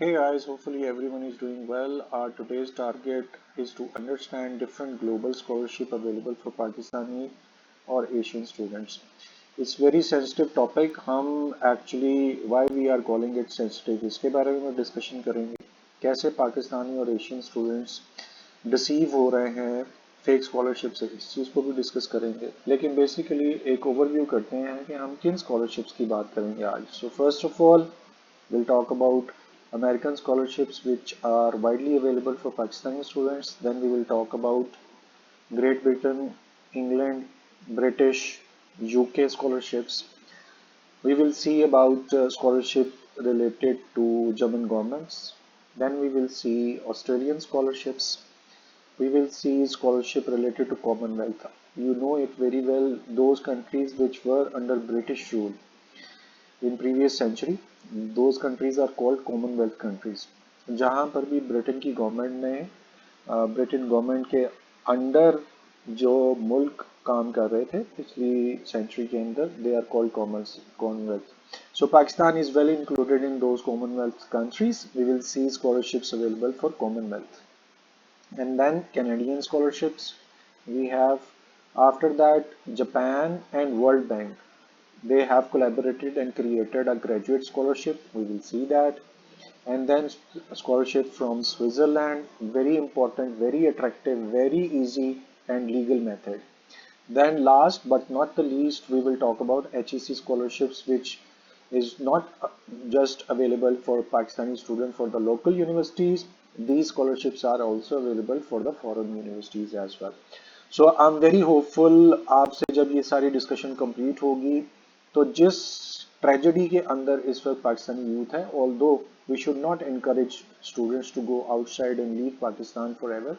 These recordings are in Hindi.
Hey guys, hopefully everyone is doing well. Our today's target is to understand different global scholarship available for Pakistani or Asian students. It's very sensitive topic. हम actually why we are calling it sensitive इसके बारे में डिस्कशन करेंगे कैसे पाकिस्तानी और एशियन स्टूडेंट्स डिसीव हो रहे हैं फेक स्कॉलरशिप से इस चीज़ को भी डिस्कस करेंगे लेकिन बेसिकली एक ओवरव्यू करते हैं कि हम किन स्कॉलरशिप्स की बात करेंगे आज so first of all we'll talk about American scholarships which are widely available for Pakistani students. Then we will talk about Great Britain, England, British, UK scholarships. We will see about scholarship related to German governments. Then we will see Australian scholarships. We will see scholarship related to Commonwealth. You know it very well, those countries which were under British rule in previous century. Those countries are called Commonwealth countries. जहाँ पर भी ब्रिटेन की गवर्नमेंट ने ब्रिटेन गवर्नमेंट के अंडर जो मुल्क काम कर रहे थे पिछली सेंचुरी के अंदर they are called Commonwealth. So Pakistan is well included in those Commonwealth countries. We will see scholarships available for Commonwealth. And then Canadian scholarships we have. After that, Japan and World Bank, they have collaborated and created a graduate scholarship. We will see that. And then scholarship from Switzerland, very important, very attractive, very easy and legal method. Then last but not the least, we will talk about HEC scholarships, which is not just available for Pakistani students for the local universities. These scholarships are also available for the foreign universities as well. So I'm very hopeful आपसे जब ये सारी डिस्कशन कंप्लीट होगी तो जिस ट्रेजेडी के अंदर इस वक्त पाकिस्तानी यूथ है although we should not encourage students to go outside and leave Pakistan forever.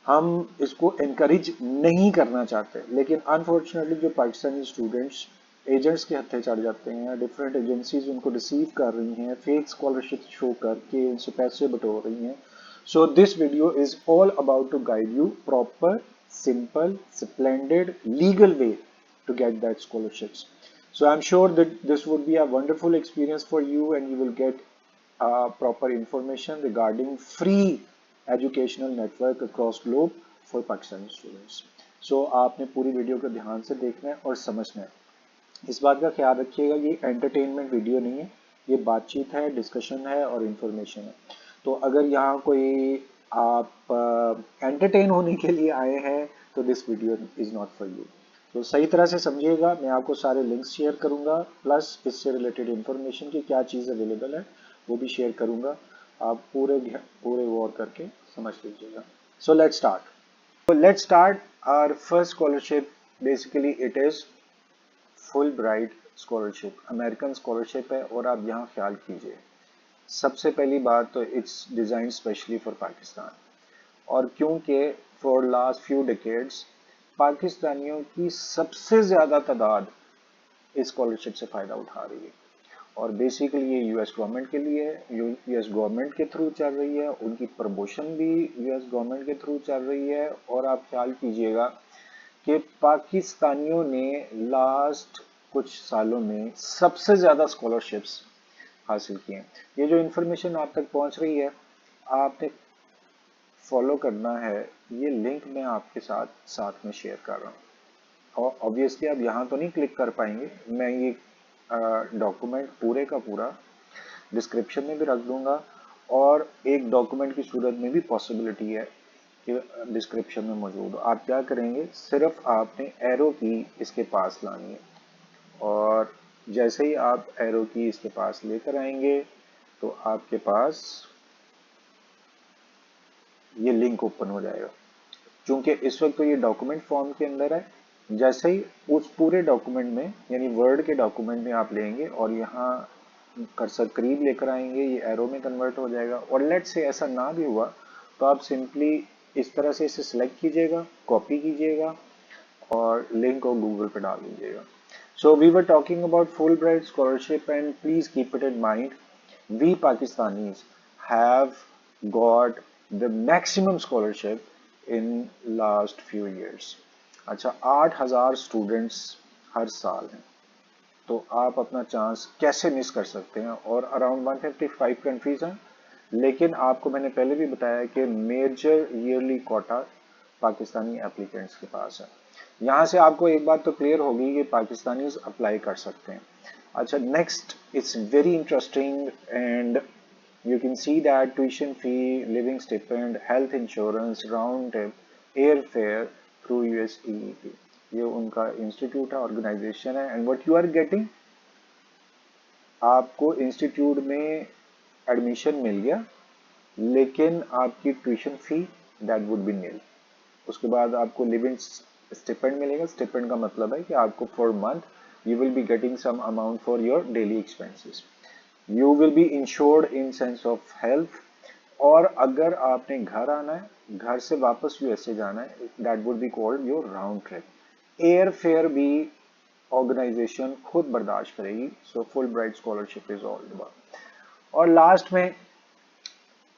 हम इसको एनकरेज नहीं करना चाहते लेकिन अनफॉर्चुनेटली जो पाकिस्तानी स्टूडेंट्स एजेंट्स के हत्थे चढ़ जाते हैं डिफरेंट एजेंसीज उनको रिसीव कर रही हैं फेक स्कॉलरशिप शो करके उनसे पैसे बटोर रही हैं. So this video is all about to guide you proper simple splendid legal way to get that scholarships. So I'm sure that this would be a wonderful experience for you and you will get proper information regarding free educational network across globe for Pakistani students. So आपने पूरी वीडियो को ध्यान से देखना है और समझना है. इस बात का ख्याल रखिएगा ये एंटरटेनमेंट वीडियो नहीं है ये बातचीत है डिस्कशन है और इंफॉर्मेशन है. तो अगर यहाँ कोई आप एंटरटेन होने के लिए आए हैं तो this video is not for you. तो सही तरह से समझिएगा मैं आपको सारे लिंक्स शेयर करूंगा प्लस इससे रिलेटेड इंफॉर्मेशन की क्या चीज़ अवेलेबल है वो भी शेयर करूंगा. आप पूरे पूरे गौर करके समझ लीजिएगा. So let's start. So let's start our first scholarship. Basically, it is Fulbright scholarship American scholarship है और आप यहाँ ख्याल कीजिए सबसे पहली बात तो it's design specially for Pakistan और क्योंकि फॉर लास्ट फ्यू डिकेड्स पाकिस्तानियों की सबसे ज़्यादा तादाद इस स्कॉलरशिप से फ़ायदा उठा रही है और बेसिकली ये यूएस गवर्नमेंट के लिए है यूएस गवर्नमेंट के थ्रू चल रही है उनकी प्रमोशन भी यूएस गवर्नमेंट के थ्रू चल रही है. और आप ख्याल कीजिएगा कि पाकिस्तानियों ने लास्ट कुछ सालों में सबसे ज़्यादा स्कॉलरशिप्स हासिल किए हैं. ये जो इन्फॉर्मेशन आप तक पहुंच रही है आपने फॉलो करना है. ये लिंक मैं आपके साथ साथ में शेयर कर रहा हूँ और ऑब्वियसली आप यहाँ तो नहीं क्लिक कर पाएंगे. मैं ये डॉक्यूमेंट पूरे का पूरा डिस्क्रिप्शन में भी रख दूंगा और एक डॉक्यूमेंट की सूरत में भी पॉसिबिलिटी है कि डिस्क्रिप्शन में मौजूद हो. आप क्या करेंगे सिर्फ आपने एरो की इसके पास लानी है और जैसे ही आप एरो की इसके पास लेकर आएंगे तो आपके पास ये लिंक ओपन हो जाएगा. क्योंकि इस वक्त तो ये डॉक्यूमेंट फॉर्म के अंदर है जैसे ही उस पूरे डॉक्यूमेंट में यानी वर्ड के डॉक्यूमेंट में आप लेंगे और यहाँ कर्सर करीब लेकर आएंगे ये एरो में कन्वर्ट हो जाएगा. और लेट से ऐसा ना भी हुआ तो आप सिंपली इस तरह से इसे सिलेक्ट कीजिएगा कॉपी कीजिएगा और लिंक को गूगल पे डाल दीजिएगा. So we were talking about Fulbright scholarship and please keep it in mind we Pakistanis have got the maximum scholarship in last few years. अच्छा 8,000 स्टूडेंट्स हर साल हैं तो आप अपना चांस कैसे मिस कर सकते हैं। और अराउंड 155 कंट्रीज हैं, लेकिन आपको मैंने पहले भी बताया कि major yearly quota Pakistani applicants के पास है। यहाँ से आपको एक बात तो क्लियर होगी कि पाकिस्तानीज अप्लाई कर सकते हैं। अच्छा, next it's very interesting and you can see that tuition fee, living stipend, health insurance, round trip, airfare through USEEP. ये उनका इंस्टीट्यूट है, ऑर्गेनाइजेशन है। And what you are getting, आपको इंस्टीट्यूट में एडमिशन मिल गया, लेकिन आपकी tuition fee that would be nil. उसके बाद आपको लिविंग स्टिपेंड मिलेगा। स्टिपेंड का मतलब है कि आपको for month you will be getting some amount for your daily expenses. You will be insured in sense of health. और अगर आपने घर आना है, घर से वापस यूएसए जाना है, that would be called your round trip. Air fare भी ऑर्गेनाइजेशन खुद बर्दाश्त करेगी। So full bright scholarship is all about. और लास्ट में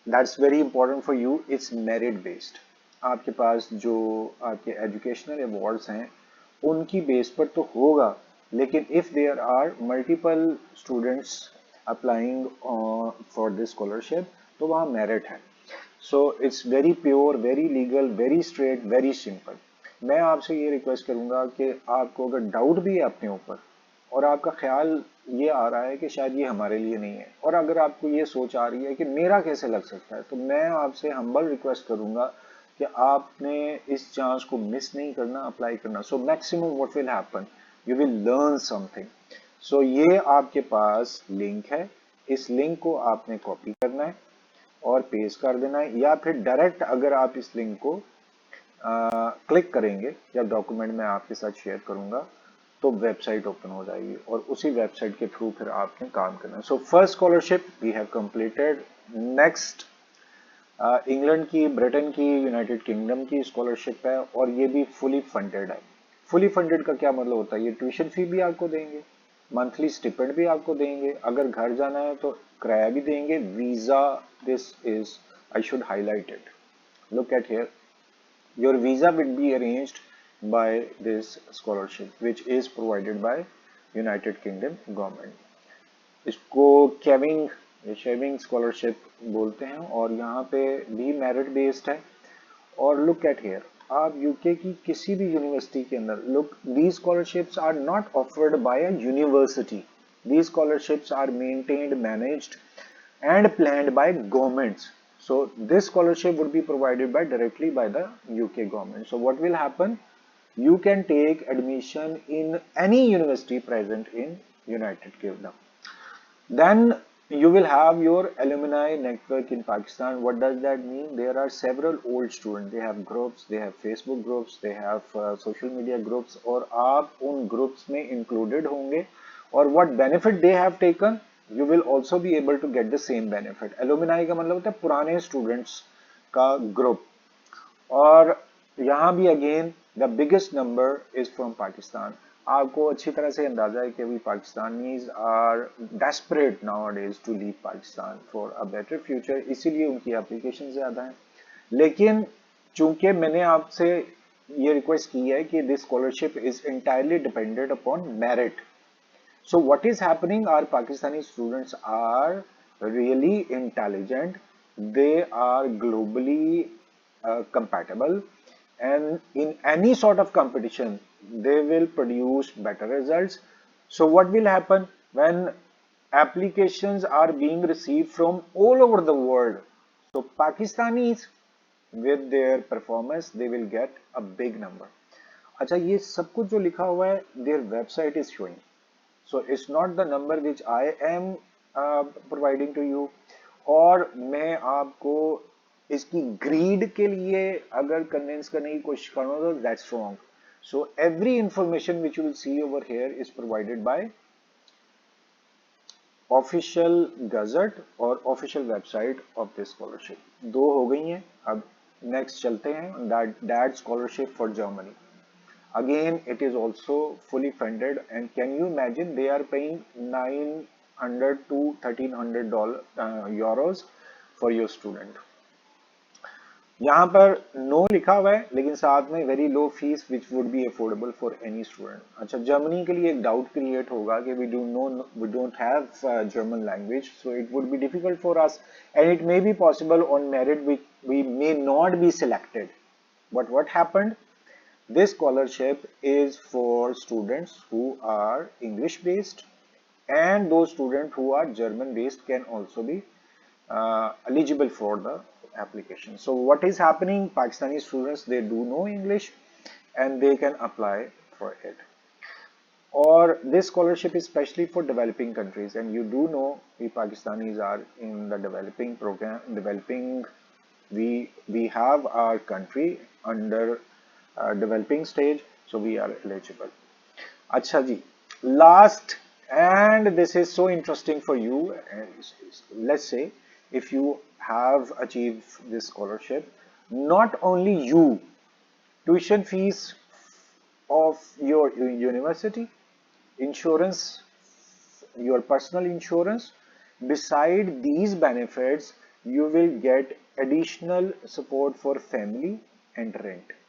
that's very important for you, it's merit based. आपके पास जो आपके एजुकेशनल अवार्ड्स हैं उनकी बेस पर तो होगा, लेकिन if there are multiple students applying for this scholarship तो वहाँ मेरिट है। So it's very pure, very legal, very straight, very simple. मैं आपसे ये रिक्वेस्ट करूंगा कि आपको अगर डाउट भी है अपने ऊपर और आपका ख्याल ये आ रहा है कि शायद ये हमारे लिए नहीं है, और अगर आपको ये सोच आ रही है कि मेरा कैसे लग सकता है, तो मैं आपसे हम्बल रिक्वेस्ट करूंगा कि आपने इस चांस को मिस नहीं करना, अप्लाई करना। So maximum what will happen, you will learn something. So ये आपके पास लिंक है, इस लिंक को आपने कॉपी करना है और पेस्ट कर देना है, या फिर डायरेक्ट अगर आप इस लिंक को क्लिक करेंगे या डॉक्यूमेंट में आपके साथ शेयर करूंगा तो वेबसाइट ओपन हो जाएगी और उसी वेबसाइट के थ्रू फिर आपने काम करना है। So first scholarship we have completed. Next England की, ब्रिटेन की, यूनाइटेड किंगडम की स्कॉलरशिप है और ये भी फुली फंडेड है। फुली फंडेड का क्या मतलब होता है, ये ट्यूशन फी भी आपको देंगे, मंथली स्टिपेंड भी आपको देंगे, अगर घर जाना है तो किराया भी देंगे, visa, this is, I should highlight it, look at here, your visa will be arranged by this scholarship which is provided by United Kingdom government। इसको शेविंग स्कॉलरशिप बोलते हैं और यहाँ पे भी मेरिट बेस्ड है। और लुक एट हियर, आप यूके की किसी भी यूनिवर्सिटी के अंदर, look, these scholarships are not offered by a university, these scholarships are maintained, managed and planned by governments। So this scholarship would be provided by directly by the UK government। So what will happen, you can take admission in any university present in United Kingdom। Then you will have your alumni network in Pakistan। What does that mean? There are several old students, they have groups, they have Facebook groups, they have social media groups, और आप उन groups में included होंगे, और what benefit they have taken, you will also be able to get the same benefit। alumni का मतलब होता है पुराने students का group। और यहाँ भी again the biggest number is from Pakistan. आपको अच्छी तरह से अंदाजा है कि अभी Pakistanis are desperate nowadays to leave Pakistan for a better future, इसीलिए उनकी एप्लीकेशन ज्यादा है। लेकिन चूंकि मैंने आपसे ये रिक्वेस्ट की है कि this scholarship is entirely dependent upon merit। So what is happening, our Pakistani students are really intelligent, they are globally compatible, and in any sort of competition they will produce better results। So what will happen when applications are being received from all over the world, so Pakistanis with their performance they will get a big number। अच्छा, ये सब कुछ जो लिखा हुआ है, their website is showing, so it's not the number which I am providing to you। और मैं आपको इसकी ग्रीड के लिए अगर कन्विंस करने की कोशिश करूँ तो that's wrong। So every information which you will see over here is provided by official gazette और official website of this scholarship. दो हो गई हैं, अब नेक्स्ट चलते हैं, that scholarship for Germany. Again, it is also fully funded, and can you imagine they are paying 900 to $1,300 euros for your student। यहाँ पर नो लिखा हुआ है लेकिन साथ में very low fees which would be affordable for any student. अच्छा, जर्मनी के लिए एक डाउट क्रिएट होगा कि we don't have German language, so it would be difficult for us and it may be possible on merit we may not be selected. But what happened, this scholarship is for students who are English based, and those students who are German based can also be eligible for the application. So what is happening, Pakistani students, they do know English and they can apply for it. Or this scholarship is specially for developing countries, and you do know we Pakistanis are in the developing program, developing, we have our country under developing stage, so we are eligible. Acha ji, last, and this is so interesting for you. Let's say if you have achieved this scholarship, not only you, tuition fees of your university, insurance, your personal insurance. Beside these benefits, you will get additional support for family and rent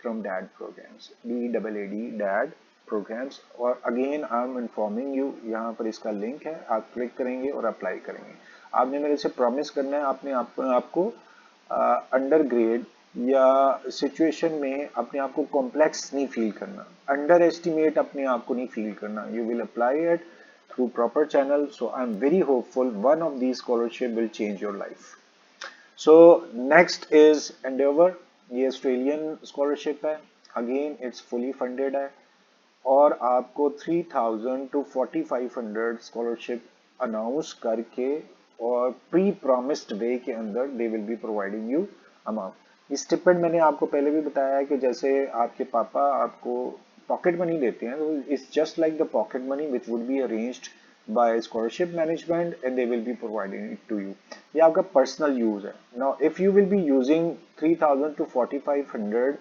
from DAD programs, DAAD DAD programs. और again I am informing you, यहाँ पर इसका लिंक है, आप क्लिक करेंगे और अप्लाई करेंगे। आपने मेरे से प्रॉमिस करना है, आपने आपको अंडर ग्रेड या सिचुएशन में अपने आप को कॉम्प्लेक्स नहीं फील करना, अंडर एस्टिमेट अपने आप को नहीं फील करना। You will apply it through proper channel, so I am very hopeful one of these scholarship will change your life. So next is Endeavour, ये ऑस्ट्रेलियन स्कॉलरशिप है, अगेन इट्स फुली फंडेड है और आपको 3000 to 4500 स्कॉलरशिप अनाउंस करके और प्री प्रॉमिस्ड वे के अंदर दे will be providing you amount. Stipend मैंने आपको पहले भी बताया है कि जैसे आपके पापा आपको पॉकेट मनी देते हैं, तो it's just like the pocket money which would be arranged by scholarship management and they will be providing it to you. ये आपका पर्सनल यूज है। Now if you will be using 3000 to 4500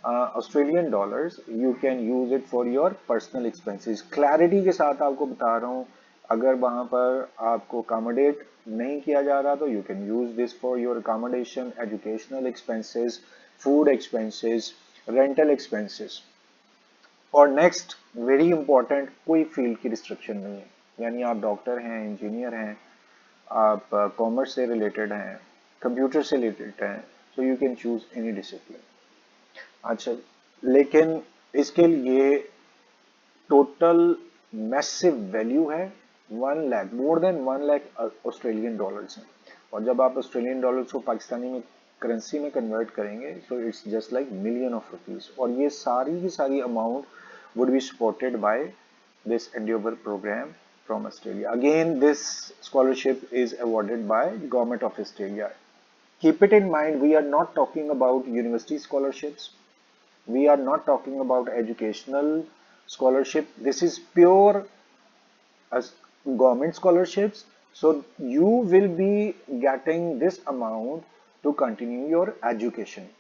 Australian dollars, you can use it for your personal expenses. Clarity के साथ आपको बता रहा हूँ, अगर वहां पर आपको अकोमोडेट नहीं किया जा रहा तो you can use this for your accommodation, educational expenses, food expenses, rental expenses. और नेक्स्ट वेरी इंपॉर्टेंट, कोई फील्ड की रिस्ट्रिक्शन नहीं है, यानी आप डॉक्टर हैं, इंजीनियर हैं, आप कॉमर्स से रिलेटेड हैं, कंप्यूटर से रिलेटेड हैं, सो you can choose any discipline. अच्छा, लेकिन इसके लिए टोटल मैसिव वैल्यू है 1 lakh, more than 1 lakh Australian dollars हैं। और जब आप ऑस्ट्रेलियन डॉलर्स को पाकिस्तानी में करेंसी में कन्वर्ट करेंगे, so it's just like million of rupees. और ये सारी की सारी amount would be supported by this Endeavour program from Australia. Again this scholarship is awarded by government of Australia. Keep it in mind, we are not talking about university scholarships. We are not talking about educational scholarship. This is pure as government scholarships. So you will be getting this amount to continue your education.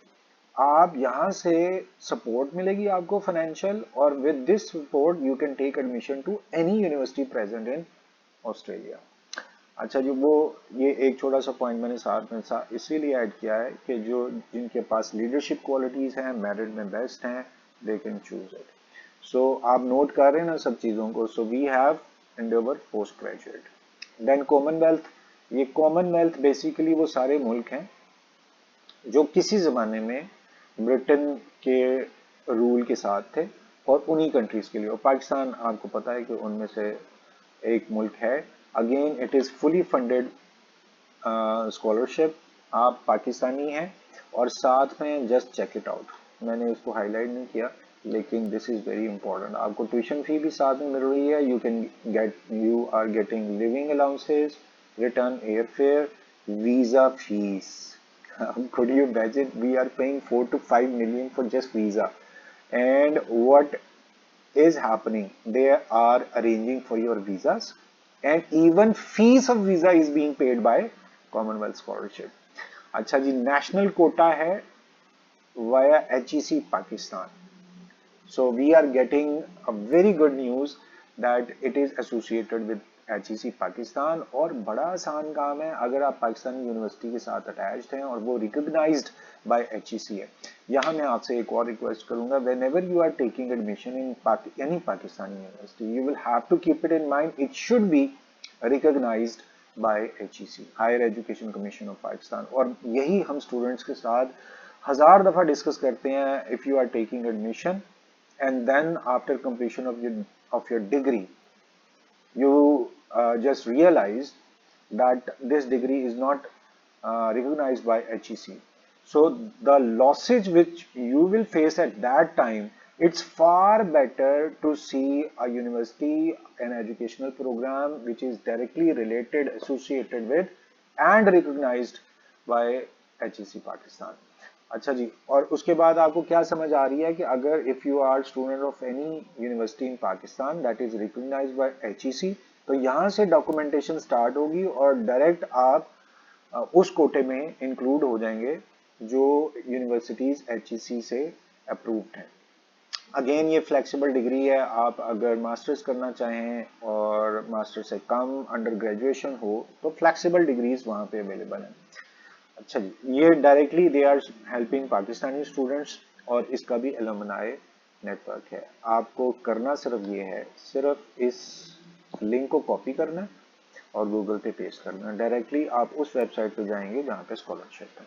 आप यहाँ से सपोर्ट मिलेगी आपको फाइनेंशियल, और with this support you can take admission to any university present in Australia. अच्छा, जो वो ये एक छोटा सा पॉइंट मैंने साथ में इसीलिए ऐड किया है कि जो जिनके पास लीडरशिप क्वालिटीज हैं, मेरिट में बेस्ट हैं, they can choose it. So आप नोट कर रहे हैं ना सब चीज़ों को। So we have Endeavour post graduate, then Commonwealth. ये कॉमनवेल्थ बेसिकली वो सारे मुल्क हैं जो किसी ज़माने में ब्रिटेन के रूल के साथ थे और उन्हीं कंट्रीज़ के लिए, और पाकिस्तान आपको पता है कि उनमें से एक मुल्क है। Again it is fully funded scholarship. आप पाकिस्तानी हैं और साथ में जस्ट चेक इट आउट, मैंने इसको हाईलाइट नहीं किया लेकिन दिस इज़ वेरी इंपॉर्टेंट। आपको ट्यूशन फी भी साथ में मिल रही है, you can get, you are getting living allowances, return air fare, visa fees. Could you imagine, we are paying 4 to 5 million for just visa, and what is happening, they are arranging for your visas and even fees of visa is being paid by Commonwealth scholarship। अच्छा जी, नेशनल कोटा है via HEC Pakistan, so we are getting a very good news that it is associated with HEC Pakistan, और बड़ा आसान काम है अगर आप पाकिस्तानी यूनिवर्सिटी के साथ अटैच्ड हैं और वो रिकॉग्नाइज्ड बाय HEC है। यहाँ मैं आपसे एक और रिक्वेस्ट करूंगा, whenever you are taking admission in any Pakistani university, you will have to keep it in mind, it should be recognized by HEC, higher education commission of Pakistan. और यही हम स्टूडेंट्स के साथ हजार दफा डिस्कस करते हैं। If you are taking admission and then after completion of your degree, you just realize that this degree is not recognized by HEC. So the losses which you will face at that time, it's far better to see a university, an educational program which is directly related, associated with and recognized by HEC Pakistan. अच्छा जी, और उसके बाद आपको क्या समझ आ रही है कि अगर if you are student of any university in Pakistan that is recognized by HEC, तो यहाँ से डॉक्यूमेंटेशन स्टार्ट होगी और डायरेक्ट आप उस कोटे में इंक्लूड हो जाएंगे जो यूनिवर्सिटीज HEC से अप्रूव्ड हैं। अगेन ये फ्लेक्सिबल डिग्री है, आप अगर मास्टर्स करना चाहें और मास्टर से कम अंडर ग्रेजुएशन हो तो फ्लेक्सिबल डिग्रीज वहाँ पे अवेलेबल हैं। अच्छा जी, ये directly they are helping Pakistani students और इसका भी एलुमनाई नेटवर्क है। आपको करना सिर्फ ये है, सिर्फ इस लिंक को कॉपी करना है और गूगल पे पेस्ट करना है, डायरेक्टली आप उस वेबसाइट पे जाएंगे जहाँ पे स्कॉलरशिप है।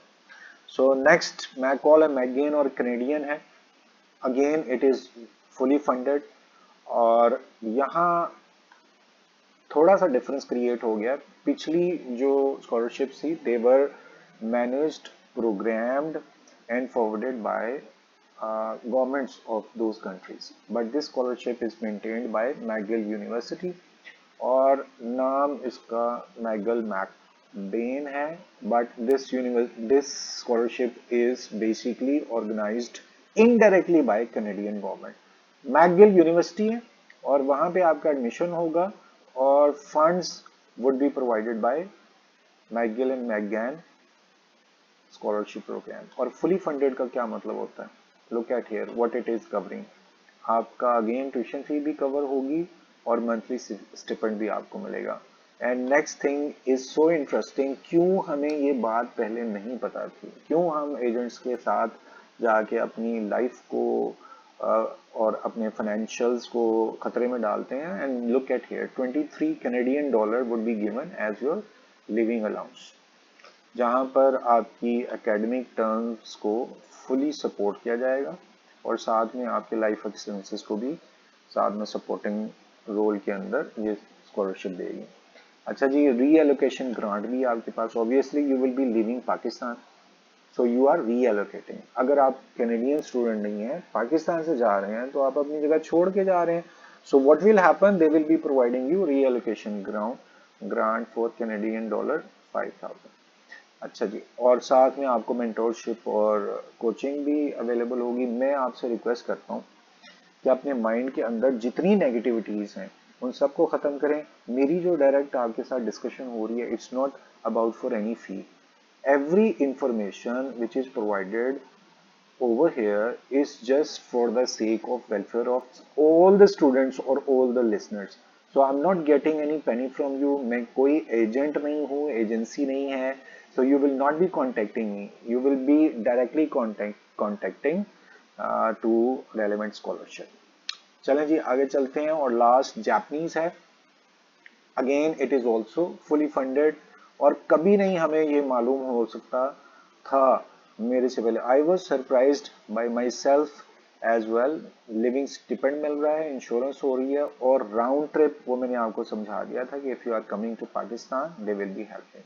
सो नेक्स्ट मैकॉल है, मैकगेन और कैनेडियन है। Again it is fully funded और यहाँ थोड़ा सा डिफरेंस क्रिएट हो गया। पिछली जो स्कॉलरशिप थी they were managed, programmed and forwarded by governments of those countries, but this scholarship is maintained by McGill University और नाम इसका मैगल मैकबेन है। But this scholarship is basically organised indirectly by Canadian government. McGill university है और वहां पे आपका एडमिशन होगा और funds would be provided by McGill and MacBain scholarship program. और फुली फंडेड का क्या मतलब होता है, look at here what it is covering. आपका अगेन ट्यूशन फी भी कवर होगी और मंथली स्टिपेंड भी आपको मिलेगा। And next thing is so interesting, क्यों हमें ये बात पहले नहीं पता थी, क्यों हम एजेंट्स के साथ जाके अपनी लाइफ को और अपने फाइनेंशियल्स को खतरे में डालते हैं। And look at here 23 Canadian dollar would be given as your living allowance, जहां पर आपकी एकेडमिक टर्म्स को फुली सपोर्ट किया जाएगा और साथ में आपके लाइफ एक्सपेंसेस को भी साथ में सपोर्टिंग रोल के अंदर ये स्कॉलरशिप देगी। अच्छा जी, रीएलोकेशन ग्रांट भी आपके पास, obviously you will be living Pakistan so you are relocating. अगर आप कैनेडियन स्टूडेंट नहीं है, पाकिस्तान से जा रहे हैं तो आप अपनी जगह छोड़ के जा रहे हैं। So what will happen, they will be providing you reallocation grant for Canadian dollar 5000। अच्छा जी, और साथ में आपको मेंटोरशिप और कोचिंग भी अवेलेबल होगी। मैं आपसे रिक्वेस्ट करता हूँ कि अपने माइंड के अंदर जितनी नेगेटिविटीज हैं उन सबको खत्म करें। मेरी जो डायरेक्ट आपके साथ डिस्कशन हो रही है, it's not about for any fee. Every information which is provided over here is just for the sake of welfare of all the students or all the listeners. So I'm not getting any penny from you. मैं कोई एजेंट नहीं हूँ, एजेंसी नहीं है। So you will not be contacting me. You will be directly contacting to relevant scholarship. चलें जी आगे चलते हैं। और लास्ट जापानीज है। Again it is also fully funded और कभी नहीं हमें ये मालूम हो सकता था मेरे से पहले। I was surprised by myself as well. Living stipend मिल रहा है, इंश्योरेंस हो रही है और राउंड ट्रिप वो मैंने आपको समझा दिया था कि if you are coming to Pakistan they will be helping.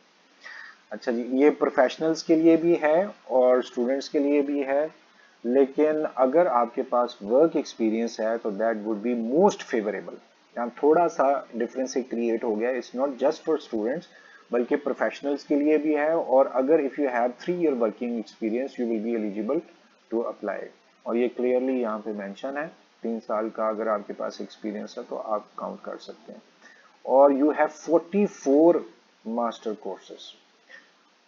अच्छा जी, ये प्रोफेशनल्स के लिए भी है और स्टूडेंट्स के लिए भी है, लेकिन अगर आपके पास वर्क एक्सपीरियंस है तो that would be most favourable. यहाँ थोड़ा सा डिफरेंस क्रिएट हो गया, it's not just for students बल्कि प्रोफेशनल्स के लिए भी है। और अगर if you have 3 year working experience you will be eligible to apply. और ये क्लियरली यहाँ पे मेंशन है, 3 साल का अगर आपके पास एक्सपीरियंस है तो आप काउंट कर सकते हैं। और you have 44 master courses.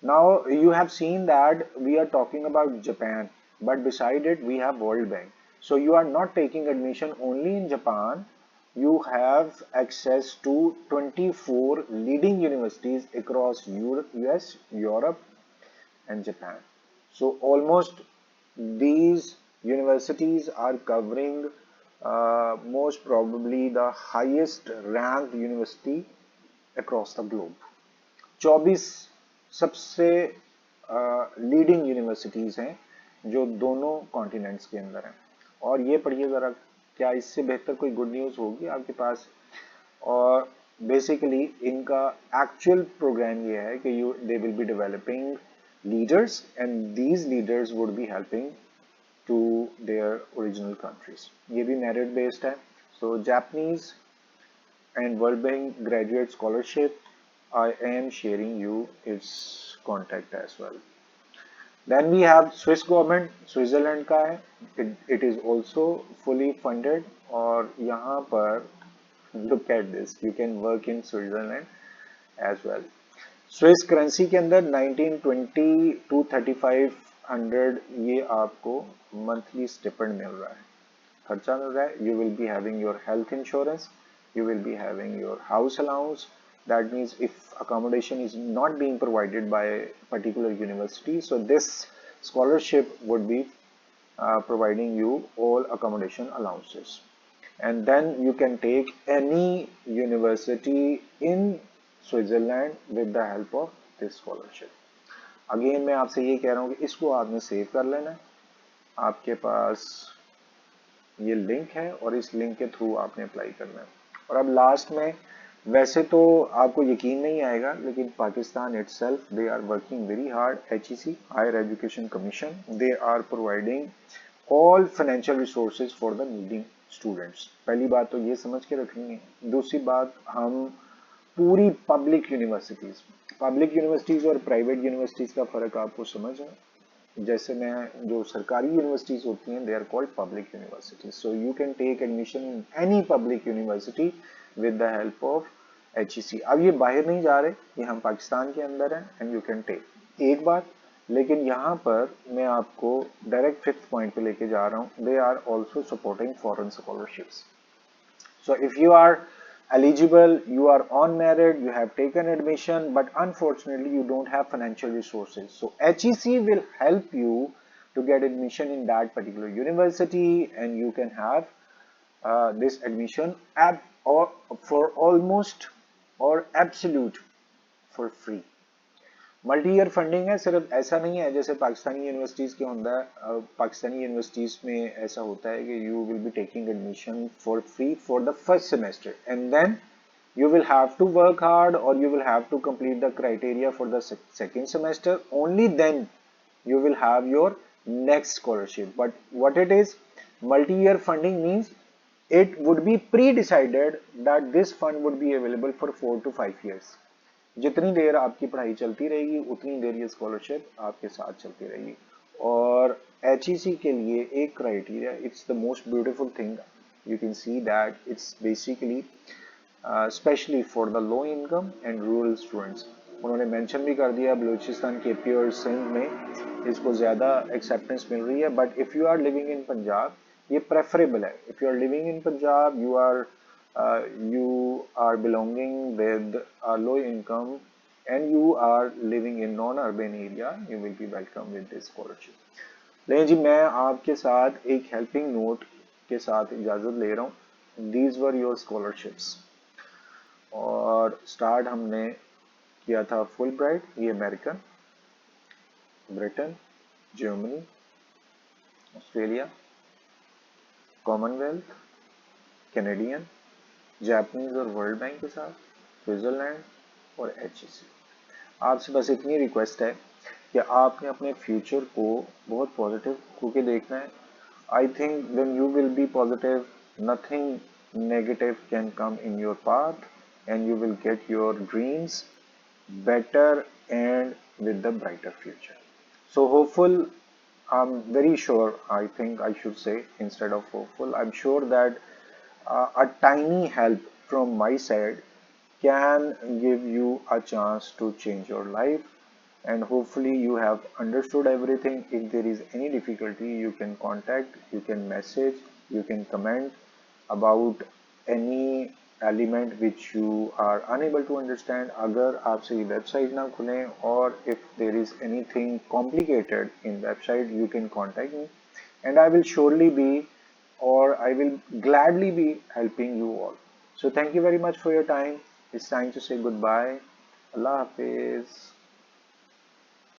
Now you have seen that we are talking about Japan, but beside it we have World Bank. So you are not taking admission only in Japan, you have access to 24 leading universities across US, Europe, and Japan. So almost these universities are covering most probably the highest ranked university across the globe. 24 सबसे लीडिंग यूनिवर्सिटीज हैं जो दोनों कॉन्टिनेंट्स के अंदर हैं। और ये पढ़िए ज़रा, क्या इससे बेहतर कोई गुड न्यूज़ होगी आपके पास? और बेसिकली इनका एक्चुअल प्रोग्राम ये है कि they will be developing leaders and these leaders would be helping to their original countries. ये भी मेरिट बेस्ड है। So Japanese and World Bank graduate scholarship, I am sharing you its contact as well. Then we have Swiss government, Switzerland का है, it is also fully funded और यहाँ पर look at this, you can work in Switzerland as well. Swiss currency के अंदर 1920 to 3500 ये आपको monthly stipend मिल रहा है, खर्चा मिल रहा है. You will be having your health insurance, you will be having your house allowance. That means if accommodation is not being provided by a particular university, so this scholarship would be providing you all accommodation allowances. And then you can take any university in Switzerland with the help of this scholarship. Again मैं आपसे ये कह रहा हूँ कि इसको आपने सेव कर लेना है, आपके पास ये लिंक है और इस लिंक के थ्रू आपने अप्लाई करना है. और अब लास्ट में, वैसे तो आपको यकीन नहीं आएगा, लेकिन Pakistan itself they are working very hard. HEC higher education commission, they are providing all financial resources for the needing students. पहली बात तो ये समझ के रखनी है. दूसरी बात, हम पूरी पब्लिक यूनिवर्सिटीज और प्राइवेट यूनिवर्सिटीज का फर्क आपको समझ है. जैसे मैं, जो सरकारी यूनिवर्सिटीज होती हैं, they are called public universities. So you can take admission in any public university with the help of HEC. अब ये बाहर नहीं जा रहे, ये हम पाकिस्तान के अंदर हैं एंड यू कैन टेक. एक बात, लेकिन यहाँ पर मैं आपको डायरेक्ट फिफ्थ पॉइंट पे लेके जा रहा हूँ. They are also supporting foreign scholarships. So if you are eligible, you are on merit, you have taken admission, but unfortunately you don't have financial resources. So HEC will help you to get admission in that particular university, and you can have this admission or for almost or absolute for free. Multi year funding है. सिर्फ ऐसा नहीं है जैसे पाकिस्तानी यूनिवर्सिटीज के होता है. पाकिस्तानी यूनिवर्सिटीज में ऐसा होता है कि you will be taking admission for free for the first semester, and then you will have to work hard or you will have to complete the criteria for the second semester. Only then you will have your next scholarship. But what it is, multi-year funding means it would be pre-decided that this fund would be available for 4 to 5 years. जितनी देर आपकी पढ़ाई चलती रहेगी उतनी देर ये स्कॉलरशिप आपके साथ चलती रहेगी. और HEC के लिए एक criteria, it's the most beautiful thing, you can see that it's basically specially for the low income and rural students. उन्होंने मेंशन भी कर दिया, बलूचिस्तान KP और सिंध में इसको ज़्यादा एक्सेप्टेंस मिल रही है. But if you are living in Punjab, ये प्रेफरेबल है. If you are living in Punjab, you are belonging with a low income and you are living in non-urban area, you will be welcome with this scholarship. लेकिन जी, मैं आपके साथ एक हेल्पिंग नोट के साथ इजाज़त ले रहा हूँ. These were your scholarships. और स्टार्ट हमने किया था फुल ब्राइट, ये American, Britain, Germany, Australia, Commonwealth, Canadian, Japanese और वर्ल्ड बैंक के साथ, स्विट्जरलैंड और HEC. आपसे बस इतनी रिक्वेस्ट है कि आपने अपने फ्यूचर को बहुत पॉजिटिव होके देखना है. I think when you will B positive, nothing negative can come in your path and you will get your dreams better and with the brighter future. So hopeful, I'm very sure, I think I should say instead of hopeful, I'm sure that a tiny help from my side can give you a chance to change your life, and hopefully you have understood everything. If there is any difficulty, you can contact, you can message, you can comment about any element which you are unable to understand, अगर आपसे ये website ना खुलें, or if there is anything complicated in website, you can contact me and I will surely be, or I will gladly be helping you all. So thank you very much for your time. It's time to say goodbye. Allah Hafiz.